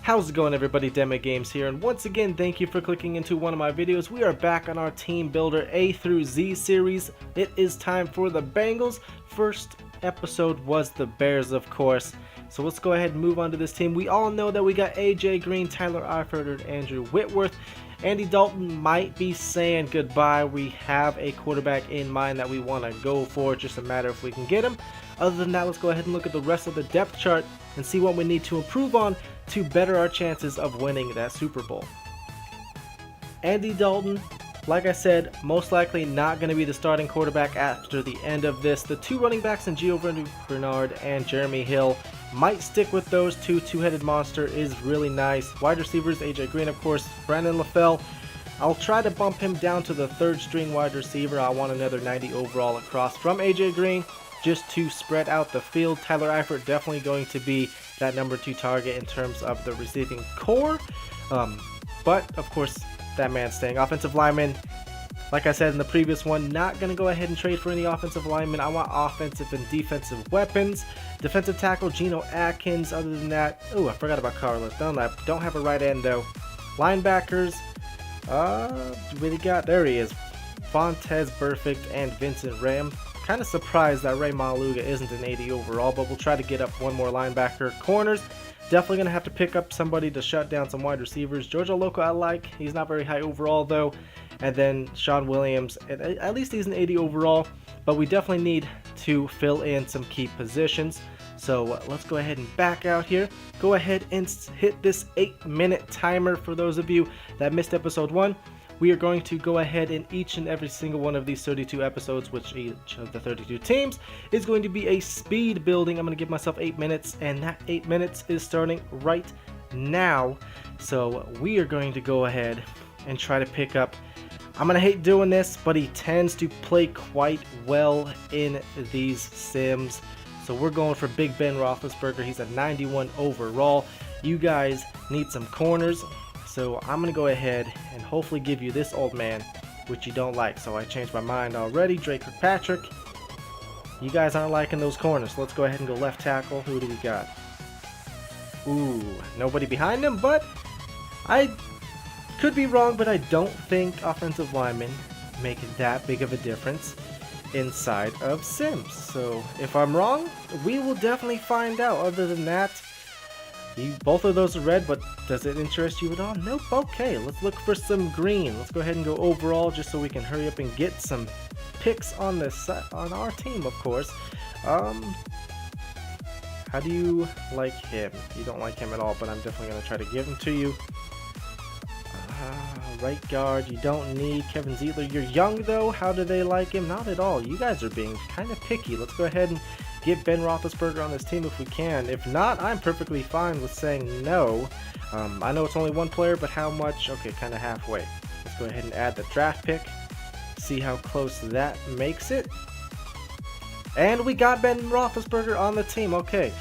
How's it going, everybody? Demmitt Games here, and once again thank you for clicking into one of my videos. We are back on our Team Builder A through Z series. It is time for the Bengals. First episode was the Bears, of course. So let's go ahead and move on to this team. We all know that we got AJ Green, Tyler Eifert, and Andrew Whitworth. Andy Dalton might be saying goodbye. We have a quarterback in mind that we want to go for. It's just a matter if we can get him. Other than that, let's go ahead and look at the rest of the depth chart and see what we need to improve on to better our chances of winning that Super Bowl. Andy Dalton, like I said, most likely not going to be the starting quarterback after the end of this. The two running backs in Giovanni Bernard and Jeremy Hill might stick with those two. Two-headed monster is really nice. Wide receivers, AJ Green, of course, Brandon LaFell. I'll try to bump him down to the third string wide receiver. I want another 90 overall across from AJ Green just to spread out the field. Tyler Eifert definitely going to be that number 2 target in terms of the receiving core. But, of course, that man's staying. Offensive lineman, like I said in the previous one, not going to go ahead and trade for any offensive linemen. I want offensive and defensive weapons. Defensive tackle, Geno Atkins. Other than that, oh, I forgot about Carlos Dunlap. Don't have a right end, though. Linebackers, really got, there he is. Vontaze Burfict and Vincent Ram. Kind of surprised that Ray Maluga isn't an 80 overall, but we'll try to get up one more linebacker. Corners, definitely going to have to pick up somebody to shut down some wide receivers. George Oloko I like. He's not very high overall, though. And then Sean Williams, at least he's an 80 overall, but we definitely need to fill in some key positions. So let's go ahead and back out here. Go ahead and hit this 8-minute timer for those of you that missed episode 1. We are going to go ahead in each and every single one of these 32 episodes, which each of the 32 teams is going to be a speed building. I'm going to give myself 8 minutes, and that 8 minutes is starting right now. So we are going to go ahead and try to pick up. I'm going to hate doing this, but he tends to play quite well in these sims. So we're going for Big Ben Roethlisberger. He's a 91 overall. You guys need some corners. So I'm going to go ahead and hopefully give you this old man, which you don't like. So I changed my mind already. Drake Kirkpatrick. You guys aren't liking those corners. So let's go ahead and go left tackle. Who do we got? Ooh, nobody behind him, but I could be wrong, but I don't think offensive linemen make that big of a difference inside of Sims. So if I'm wrong, we will definitely find out. Other than that, both of those are red, but does it interest you at all? Nope. Okay, let's look for some green. Let's go ahead and go overall just so we can hurry up and get some picks on this on our team, of course. How do you like him? You don't like him at all, but I'm definitely going to try to give him to you. Right guard, you don't need Kevin Zeitler. You're young, though. How do they like him? Not at all. You guys are being kind of picky. Let's go ahead and get Ben Roethlisberger on this team if we can. If not, I'm perfectly fine with saying no. I know it's only one player, but how much? Okay, kind of halfway. Let's go ahead and add the draft pick. See how close that makes it. And we got Ben Roethlisberger on the team. Okay,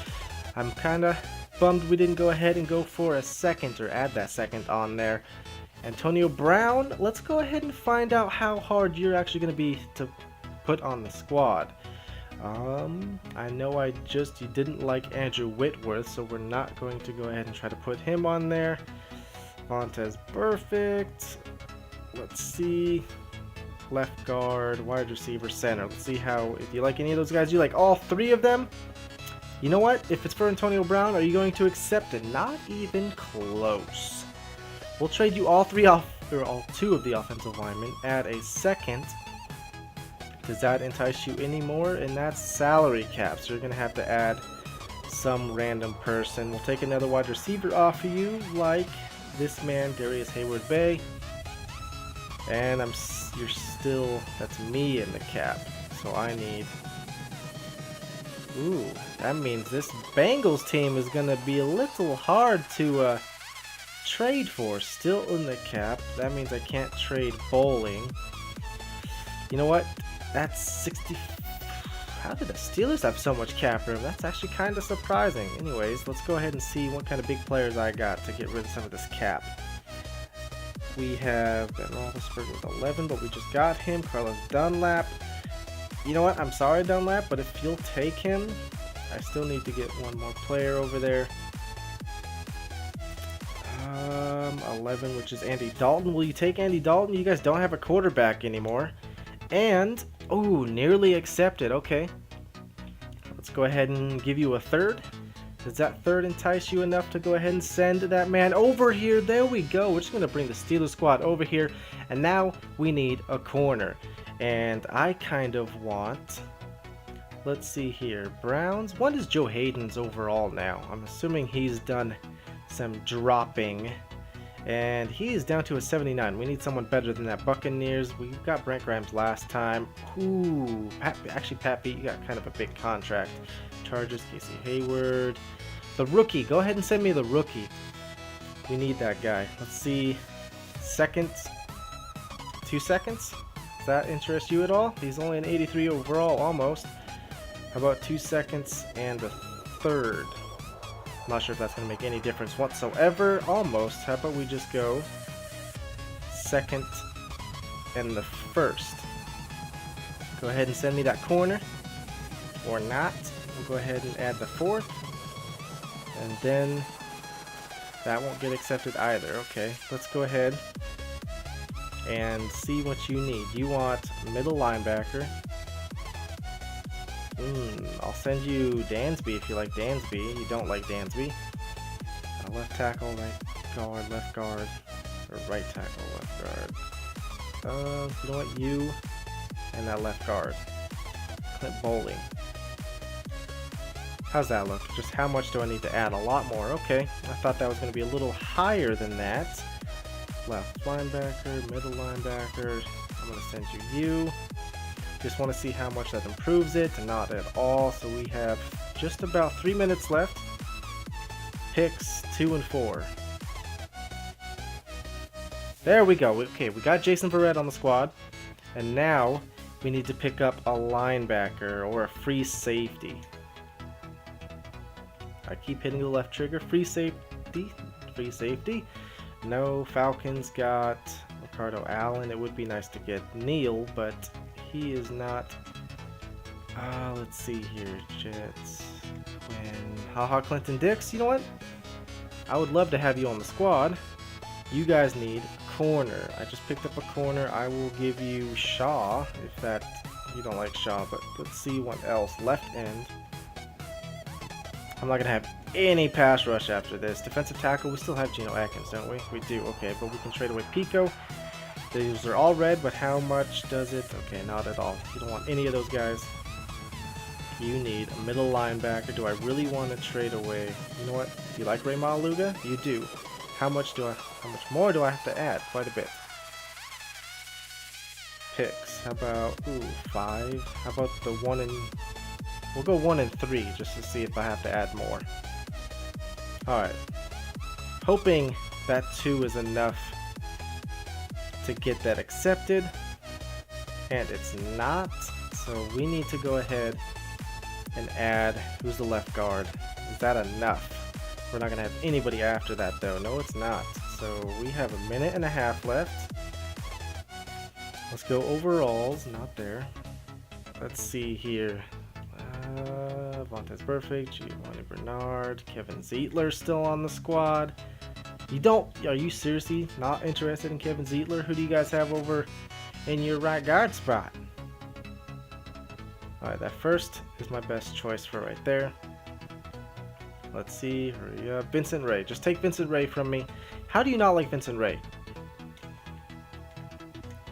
I'm kind of bummed we didn't go ahead and go for a second or add that second on there. Antonio Brown, let's go ahead and find out how hard you're actually going to be to put on the squad. I know you didn't like Andrew Whitworth, so we're not going to go ahead and try to put him on there. Vontaze Burfict. Let's see. Left guard, wide receiver, center. Let's see if you like any of those guys. You like all 3 of them? You know what? If it's for Antonio Brown, are you going to accept it? Not even close. We'll trade you all 2 of the offensive linemen. Add a second. Does that entice you anymore? And that's salary cap. So you're going to have to add some random person. We'll take another wide receiver off of you, like this man, Darius Hayward-Bay. And that's me in the cap. So I need... Ooh, that means this Bengals team is going to be a little hard to trade for. Still in the cap. That means I can't trade bowling. You know what? That's 60. How did the Steelers have so much cap room? That's actually kind of surprising. Anyways, let's go ahead and see what kind of big players I got to get rid of some of this cap. We have Ben Roethlisberger with 11, but we just got him. Carlos Dunlap. You know what? I'm sorry, Dunlap, but if you'll take him, I still need to get one more player over there. 11, which is Andy Dalton. Will you take Andy Dalton? You guys don't have a quarterback anymore. And, oh, nearly accepted. Okay. Let's go ahead and give you a third. Does that third entice you enough to go ahead and send that man over here? There we go. We're just going to bring the Steelers squad over here. And now we need a corner. And I kind of want... Let's see here. Browns. What is Joe Hayden's overall now? I'm assuming he's done some dropping. And he is down to a 79. We need someone better than that. Buccaneers. We got Brent Grimes last time. Ooh. Actually, Pat Pete, you got kind of a big contract. Chargers, Casey Hayward. The rookie. Go ahead and send me the rookie. We need that guy. Let's see. Seconds. 2 seconds? Does that interest you at all? He's only an 83 overall, almost. How about 2 seconds and a third? I'm not sure if that's going to make any difference whatsoever. Almost. How about we just go second and the first? Go ahead and send me that corner. Or not. We'll go ahead and add the fourth. And then that won't get accepted either. Okay, let's go ahead and see what you need. You want middle linebacker. I'll send you Dansby if you like Dansby. You don't like Dansby. Left tackle, left guard, or right tackle, left guard. You know what? You and that left guard. Clint Bowling. How's that look? Just how much do I need to add? A lot more. Okay. I thought that was going to be a little higher than that. Left linebacker, middle linebacker. I'm going to send you. Just want to see how much that improves it. Not at all. So we have just about 3 minutes left. Picks 2 and 4. There we go. Okay, we got Jason Verrett on the squad. And now we need to pick up a linebacker or a free safety. I keep hitting the left trigger. Free safety. Free safety. No, Falcons got Ricardo Allen. It would be nice to get Neal, but he is not. Let's see here. Jets. Quinn. Haha, Clinton Dix. You know what? I would love to have you on the squad. You guys need corner. I just picked up a corner. I will give you Shaw if that you don't like Shaw, but let's see what else. Left end. I'm not going to have any pass rush after this. Defensive tackle, we still have Geno Atkins, don't we? We do, okay, but we can trade away Pico. These are all red, but how much does it? Okay, not at all. You don't want any of those guys. You need a middle linebacker. Do I really want to trade away? You know what? Do you like Ray Maluga? You do. How much more do I have to add? Quite a bit. Picks. How about 5? How about the 1 and we'll go 1 and 3 just to see if I have to add more. Alright. Hoping that 2 is enough to get that accepted. And it's not. So we need to go ahead and add, who's the left guard? Is that enough? We're not going to have anybody after that though. No, it's not. So we have a minute and a half left. Let's go overalls. Not there. Let's see here. Vontez Perfect, Giovanni Bernard, Kevin Zeitler still on the squad. Are you seriously not interested in Kevin Zeitler? Who do you guys have over in your right guard spot? Alright, that first is my best choice for right there. Let's see, hurry up. Vincent Ray, just take Vincent Ray from me. How do you not like Vincent Ray?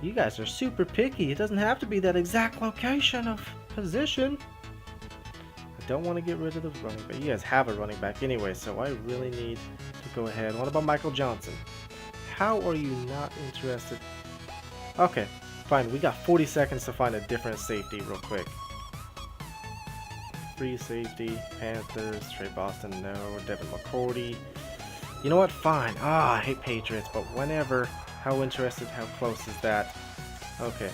You guys are super picky. It doesn't have to be that exact location of position. Don't want to get rid of the running back. You guys have a running back anyway, so I really need to go ahead. What about Michael Johnson? How are you not interested? Okay, fine. We got 40 seconds to find a different safety real quick. Free safety, Panthers, Trey Boston, no. Devin McCourty. You know what? Fine. I hate Patriots, but whenever. How interested? How close is that? Okay.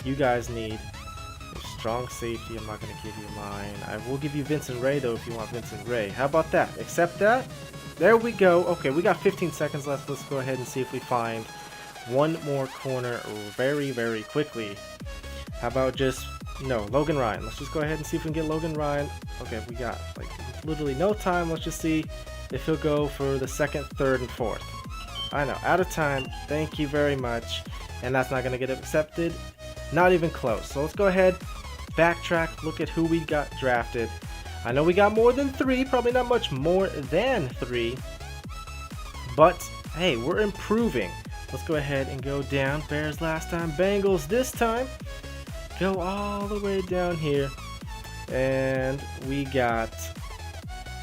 You guys need strong safety. I'm not going to give you mine. I will give you Vincent Ray though if you want Vincent Ray. How about that? Accept that? There we go. Okay, we got 15 seconds left. Let's go ahead and see if we find one more corner very, very quickly. How about just, no, Logan Ryan. Let's just go ahead and see if we can get Logan Ryan. Okay, we got like literally no time. Let's just see if he'll go for the second, third, and fourth. I know, out of time. Thank you very much. And that's not going to get accepted. Not even close. So let's go ahead, backtrack, look at who we got drafted. I know we got more than 3, probably not much more than 3. But, hey, we're improving. Let's go ahead and go down. Bears last time, Bengals this time. Go all the way down here. And we got...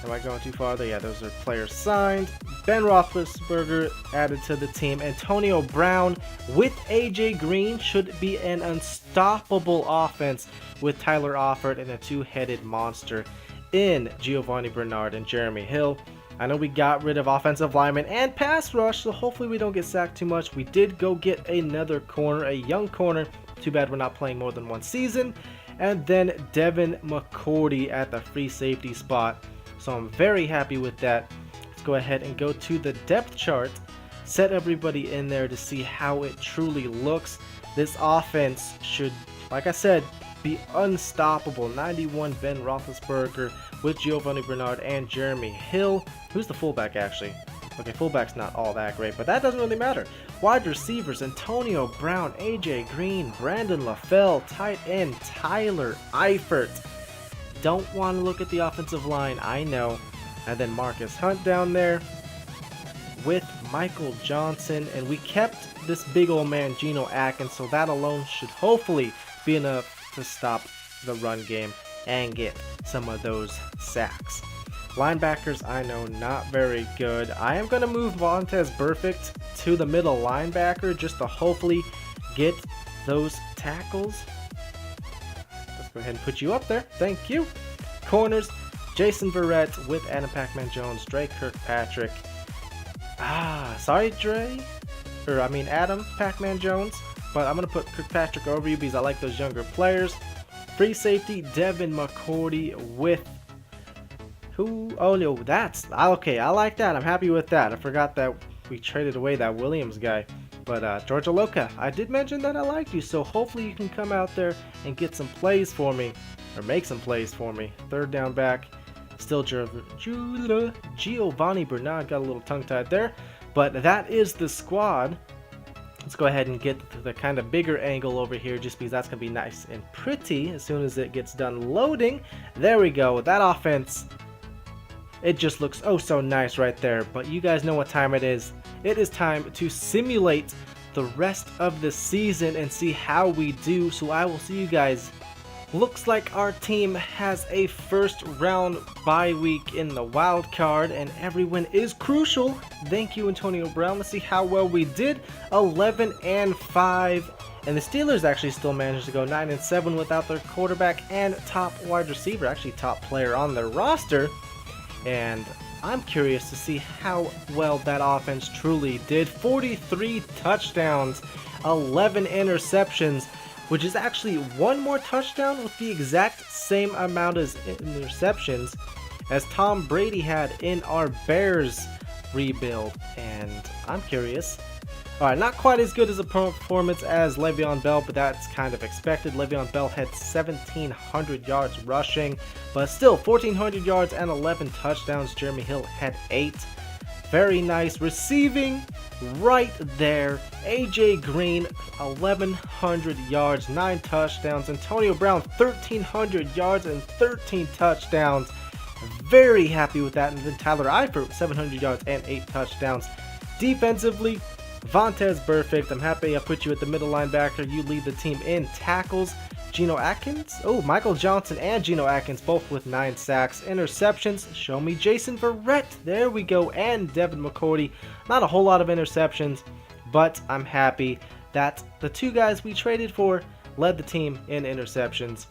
Am I going too far there? Yeah, those are players signed. Ben Roethlisberger added to the team. Antonio Brown with AJ Green should be an unstoppable offense with Tyler Offord and a two-headed monster in Giovanni Bernard and Jeremy Hill. I know we got rid of offensive linemen and pass rush, so hopefully we don't get sacked too much. We did go get another corner, a young corner. Too bad we're not playing more than one season. And then Devin McCourty at the free safety spot. So I'm very happy with that. Let's go ahead and go to the depth chart. Set everybody in there to see how it truly looks. This offense should, like I said, be unstoppable. 91 Ben Roethlisberger with Giovanni Bernard and Jeremy Hill. Who's the fullback actually? Okay, fullback's not all that great, but that doesn't really matter. Wide receivers, Antonio Brown, AJ Green, Brandon LaFell, tight end Tyler Eifert. Don't want to look at the offensive line, I know. And then Marcus Hunt down there with Michael Johnson. And we kept this big old man, Geno Atkins, so that alone should hopefully be enough to stop the run game and get some of those sacks. Linebackers, I know, not very good. I am going to move Vontaze Burfict to the middle linebacker just to hopefully get those tackles. Go ahead and put you up there. Thank you. Corners, Jason Verrett with Adam Pac-Man Jones, Dre Kirkpatrick. Sorry, Adam Pac-Man Jones. But I'm going to put Kirkpatrick over you because I like those younger players. Free safety, Devin McCourty with... Who? Oh, no, that's... Okay, I like that. I'm happy with that. I forgot that we traded away that Williams guy. But Georgia Loca, I did mention that I liked you, so hopefully you can come out there and get some plays for me, or make some plays for me. Third down back, still Giovanni Bernard, got a little tongue-tied there, but that is the squad. Let's go ahead and get to the kind of bigger angle over here, just because that's going to be nice and pretty as soon as it gets done loading. There we go, that offense, it just looks oh so nice right there, but you guys know what time it is. It is time to simulate the rest of the season and see how we do. So I will see you guys. Looks like our team has a first round bye week in the wild card, and every win is crucial. Thank you, Antonio Brown. Let's see how well we did. 11-5, and the Steelers actually still managed to go 9-7 without their quarterback and top wide receiver, actually top player on their roster. And I'm curious to see how well that offense truly did. 43 touchdowns, 11 interceptions, which is actually one more touchdown with the exact same amount as interceptions as Tom Brady had in our Bears rebuild. And I'm curious. Alright, not quite as good as a performance as Le'Veon Bell, but that's kind of expected. Le'Veon Bell had 1,700 yards rushing, but still 1,400 yards and 11 touchdowns. Jeremy Hill had 8. Very nice. Receiving right there. AJ Green, 1,100 yards, 9 touchdowns. Antonio Brown, 1,300 yards and 13 touchdowns. Very happy with that. And then Tyler Eifert, 700 yards and 8 touchdowns. Defensively, Vontaze Burfict, I'm happy I put you at the middle linebacker. You lead the team in tackles. Geno Atkins, Michael Johnson and Geno Atkins both with 9 sacks. Interceptions, show me Jason Verrett. There we go, and Devin McCourty. Not a whole lot of interceptions, but I'm happy that the 2 guys we traded for led the team in interceptions.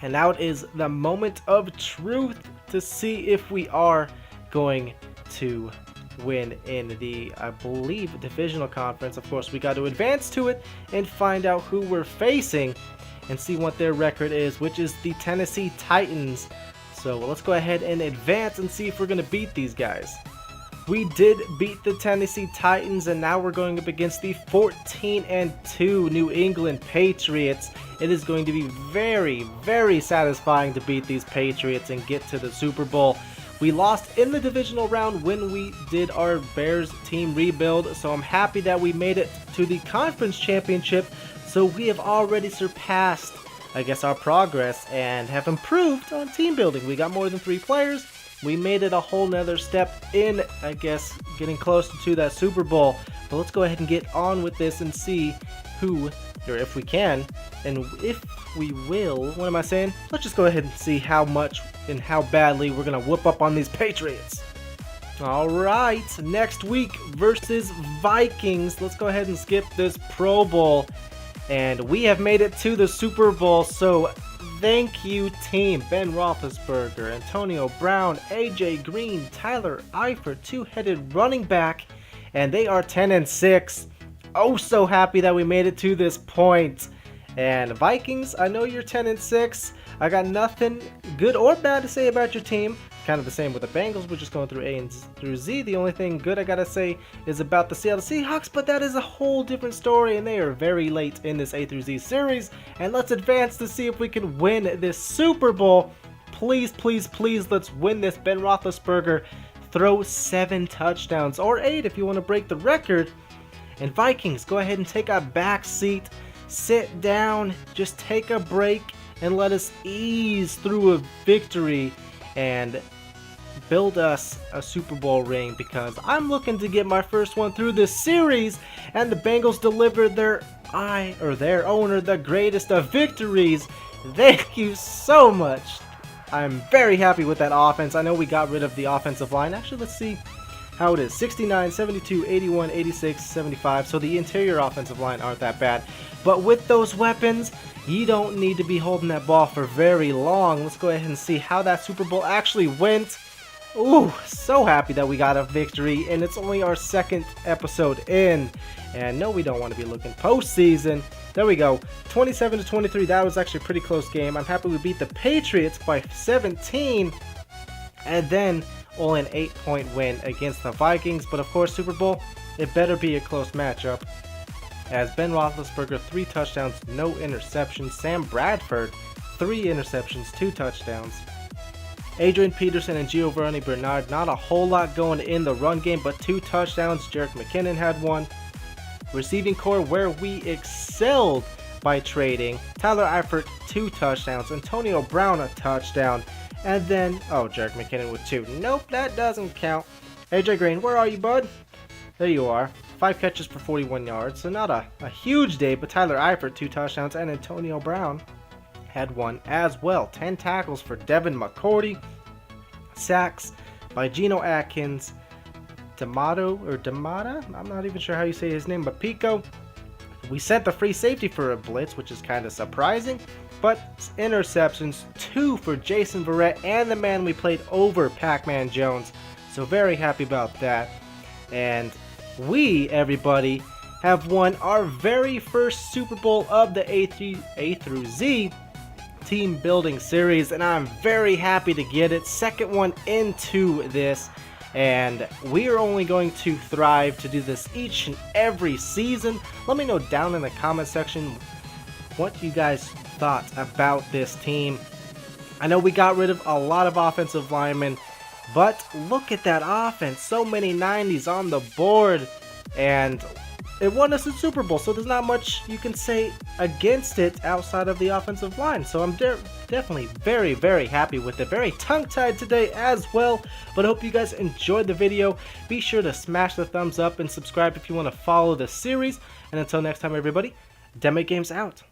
And now it is the moment of truth to see if we are going to win in the, I believe, divisional conference. Of course, we got to advance to it and find out who we're facing and see what their record is, which is the Tennessee Titans. So let's go ahead and advance and see if we're going to beat these guys. We did beat the Tennessee Titans, and now we're going up against the 14-2 New England Patriots. It is going to be very, very satisfying to beat these Patriots and get to the Super Bowl. We lost in the divisional round when we did our Bears team rebuild, so I'm happy that we made it to the conference championship. So we have already surpassed, I guess, our progress and have improved on team building. We got more than 3 players. We made it a whole nother step in, I guess, getting closer to that Super Bowl. But let's go ahead and get on with this and see who, or if we can, and if we will, what am I saying? Let's just go ahead and see how much and how badly we're going to whoop up on these Patriots. Alright, next week versus Vikings. Let's go ahead and skip this Pro Bowl. And we have made it to the Super Bowl, so thank you, team. Ben Roethlisberger, Antonio Brown, AJ Green, Tyler Eifert, two-headed running back, and they are 10-6. Oh, so happy that we made it to this point. And Vikings, I know you're 10-6. I got nothing good or bad to say about your team. Kind of the same with the Bengals. We're just going through A through Z. The only thing good I gotta say is about the Seattle Seahawks, but that is a whole different story, and they are very late in this A through Z series. And let's advance to see if we can win this Super Bowl. Please, please, please, let's win this. Ben Roethlisberger, throw 7 touchdowns, or 8 if you want to break the record. And Vikings, go ahead and take a back seat. Sit down, just take a break, and let us ease through a victory and build us a Super Bowl ring, because I'm looking to get my first one through this series, and the Bengals delivered their owner the greatest of victories. Thank you so much. I'm very happy with that offense. I know we got rid of the offensive line. Actually, let's see how it is. 69, 72, 81, 86, 75. So the interior offensive line aren't that bad. But with those weapons, you don't need to be holding that ball for very long. Let's go ahead and see how that Super Bowl actually went. Ooh, so happy that we got a victory, and it's only our 2nd episode in. And no, we don't want to be looking postseason. There we go, 27-23. That was actually a pretty close game. I'm happy we beat the Patriots by 17, and then only an 8-point win against the Vikings. But of course, Super Bowl, it better be a close matchup, as Ben Roethlisberger, 3 touchdowns, no interceptions. Sam Bradford, 3 interceptions, 2 touchdowns. Adrian Peterson and Giovanni Bernard, not a whole lot going in the run game, but 2 touchdowns. Jerick McKinnon had 1. Receiving core, where we excelled by trading. Tyler Eifert, 2 touchdowns. Antonio Brown, a touchdown. And then, Jerick McKinnon with 2. Nope, that doesn't count. AJ Green, where are you, bud? There you are. 5 catches for 41 yards, so not a huge day, but Tyler Eifert, 2 touchdowns, and Antonio Brown had 1 as well. 10 tackles for Devin McCourty. Sacks by Geno Atkins. Demata? I'm not even sure how you say his name, but Pico. We sent the free safety for a blitz, which is kind of surprising, but interceptions, 2 for Jason Verrett and the man we played over, Pac-Man Jones. So very happy about that. And we, everybody, have won our very first Super Bowl of the A through Z team building series, and I'm very happy to get it. 2nd one into this, and we are only going to thrive to do this each and every season. Let me know down in the comment section what you guys thought about this team. I know we got rid of a lot of offensive linemen, but look at that offense. So many 90s on the board, and it won us a Super Bowl, so there's not much you can say against it outside of the offensive line. So I'm definitely very, very happy with it. Very tongue-tied today as well, but I hope you guys enjoyed the video. Be sure to smash the thumbs up and subscribe if you want to follow the series. And until next time, everybody, Demmitt Games out.